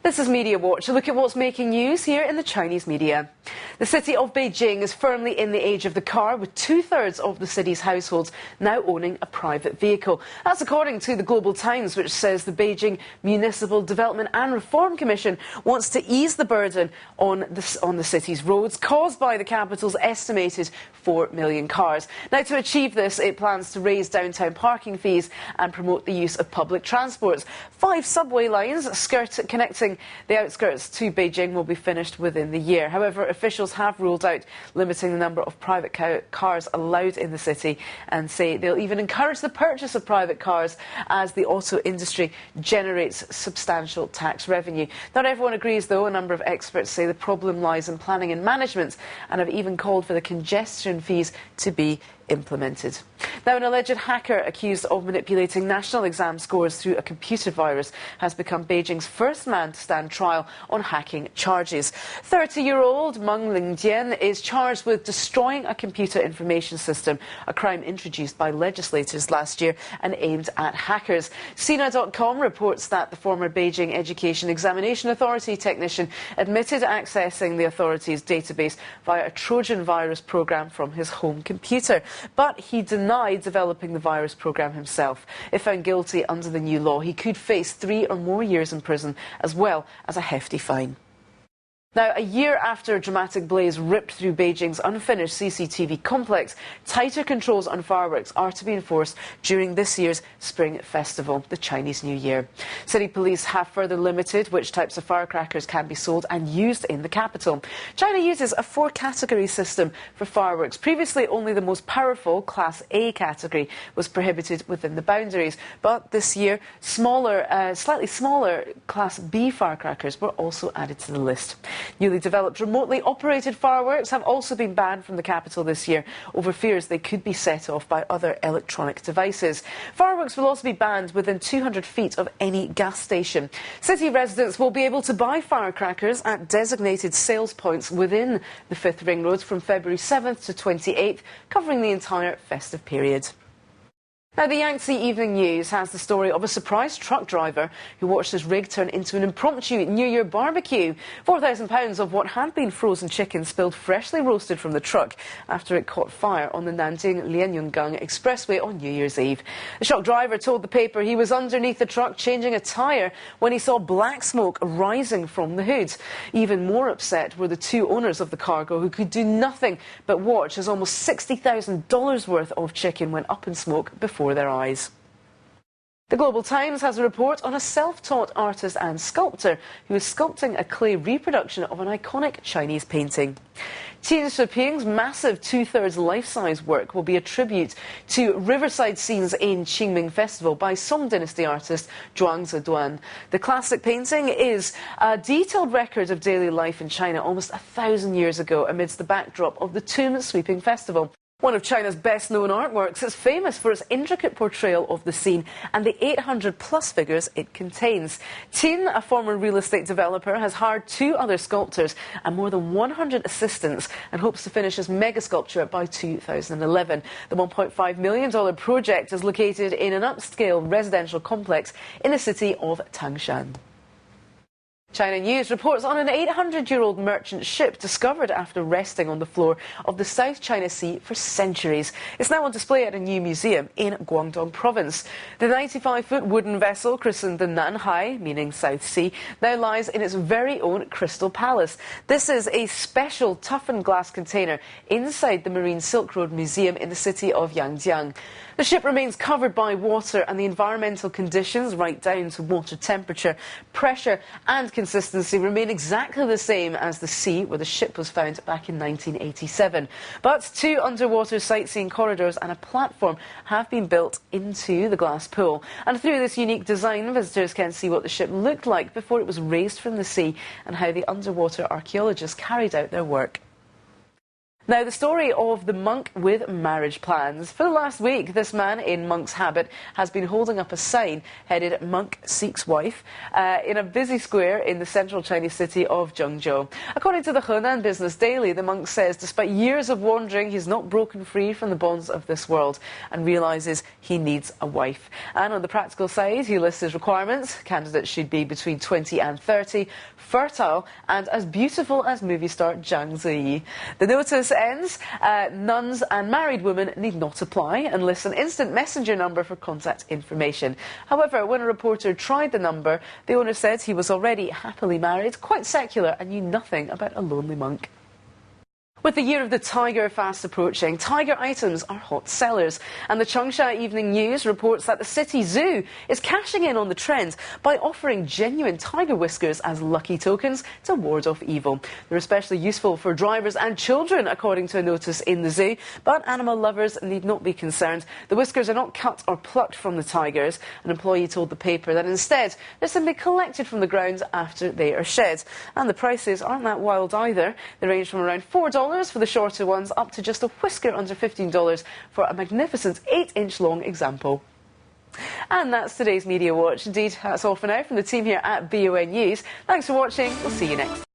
This is Media Watch, a look at what's making news here in the Chinese media. The city of Beijing is firmly in the age of the car, with two-thirds of the city's households now owning a private vehicle. That's according to the Global Times, which says the Beijing Municipal Development and Reform Commission wants to ease the burden on the city's roads caused by the capital's estimated 4 million cars. Now, to achieve this, it plans to raise downtown parking fees and promote the use of public transports. 5 subway lines connecting the outskirts to Beijing will be finished within the year. However, officials have ruled out limiting the number of private cars allowed in the city and say they'll even encourage the purchase of private cars as the auto industry generates substantial tax revenue. Not everyone agrees, though. A number of experts say the problem lies in planning and management and have even called for the congestion fees to be implemented. Now, an alleged hacker accused of manipulating national exam scores through a computer virus has become Beijing's first man to stand trial on hacking charges. 30-year-old Meng Lingjian is charged with destroying a computer information system, a crime introduced by legislators last year and aimed at hackers. Sina.com reports that the former Beijing Education Examination Authority technician admitted accessing the authority's database via a Trojan virus program from his home computer. But he denied developing the virus program himself. If found guilty under the new law, he could face 3 or more years in prison, as well as a hefty fine. Now, a year after a dramatic blaze ripped through Beijing's unfinished CCTV complex, tighter controls on fireworks are to be enforced during this year's Spring Festival, the Chinese New Year. City police have further limited which types of firecrackers can be sold and used in the capital. China uses a 4-category system for fireworks. Previously, only the most powerful Class A category was prohibited within the boundaries. But this year, slightly smaller Class B firecrackers were also added to the list. Newly developed remotely operated fireworks have also been banned from the capital this year over fears they could be set off by other electronic devices. Fireworks will also be banned within 200 feet of any gas station. City residents will be able to buy firecrackers at designated sales points within the 5th Ring Road from February 7th to 28th, covering the entire festive period. Now, the Yangtze Evening News has the story of a surprise truck driver who watched his rig turn into an impromptu New Year barbecue. £4,000 of what had been frozen chicken spilled freshly roasted from the truck after it caught fire on the Nanjing-Lianyungang Expressway on New Year's Eve. The truck driver told the paper he was underneath the truck changing a tyre when he saw black smoke rising from the hood. Even more upset were the 2 owners of the cargo, who could do nothing but watch as almost $60,000 worth of chicken went up in smoke before their eyes. The Global Times has a report on a self-taught artist and sculptor who is sculpting a clay reproduction of an iconic Chinese painting. Qin Shiping's massive 2/3 life-size work will be a tribute to riverside scenes in Qingming Festival by Song Dynasty artist Zhuang Ziduan. The classic painting is a detailed record of daily life in China almost 1,000 years ago amidst the backdrop of the Tomb Sweeping Festival. One of China's best-known artworks, it's famous for its intricate portrayal of the scene and the 800-plus figures it contains. Tin, a former real estate developer, has hired 2 other sculptors and more than 100 assistants and hopes to finish his mega-sculpture by 2011. The $1.5 million project is located in an upscale residential complex in the city of Tangshan. China News reports on an 800-year-old merchant ship discovered after resting on the floor of the South China Sea for centuries. It's now on display at a new museum in Guangdong province. The 95-foot wooden vessel, christened the Nanhai, meaning South Sea, now lies in its very own Crystal Palace. This is a special toughened glass container inside the Marine Silk Road Museum in the city of Yangjiang. The ship remains covered by water, and the environmental conditions, right down to water temperature, pressure and consistency, remain exactly the same as the sea where the ship was found back in 1987. But 2 underwater sightseeing corridors and a platform have been built into the glass pool. And through this unique design, visitors can see what the ship looked like before it was raised from the sea and how the underwater archaeologists carried out their work. Now, the story of the monk with marriage plans. For the last week, this man in monk's habit has been holding up a sign headed "Monk Seeks Wife" in a busy square in the central Chinese city of Zhengzhou. According to the Henan Business Daily, the monk says despite years of wandering, he's not broken free from the bonds of this world and realises he needs a wife. And on the practical side, he lists his requirements. Candidates should be between 20 and 30, fertile and as beautiful as movie star Zhang Ziyi. The notice ends. Nuns and married women need not apply and lists an instant messenger number for contact information. However, when a reporter tried the number, the owner said he was already happily married, quite secular, and knew nothing about a lonely monk. With the Year of the Tiger fast approaching, tiger items are hot sellers. And the Changsha Evening News reports that the city zoo is cashing in on the trend by offering genuine tiger whiskers as lucky tokens to ward off evil. They're especially useful for drivers and children, according to a notice in the zoo. But animal lovers need not be concerned. The whiskers are not cut or plucked from the tigers. An employee told the paper that instead they're simply collected from the ground after they are shed. And the prices aren't that wild either. They range from around $4 for the shorter ones up to just a whisker under $15 for a magnificent 8-inch long example. And that's today's Media Watch. Indeed, that's all for now from the team here at BON News. Thanks for watching. We'll see you next time.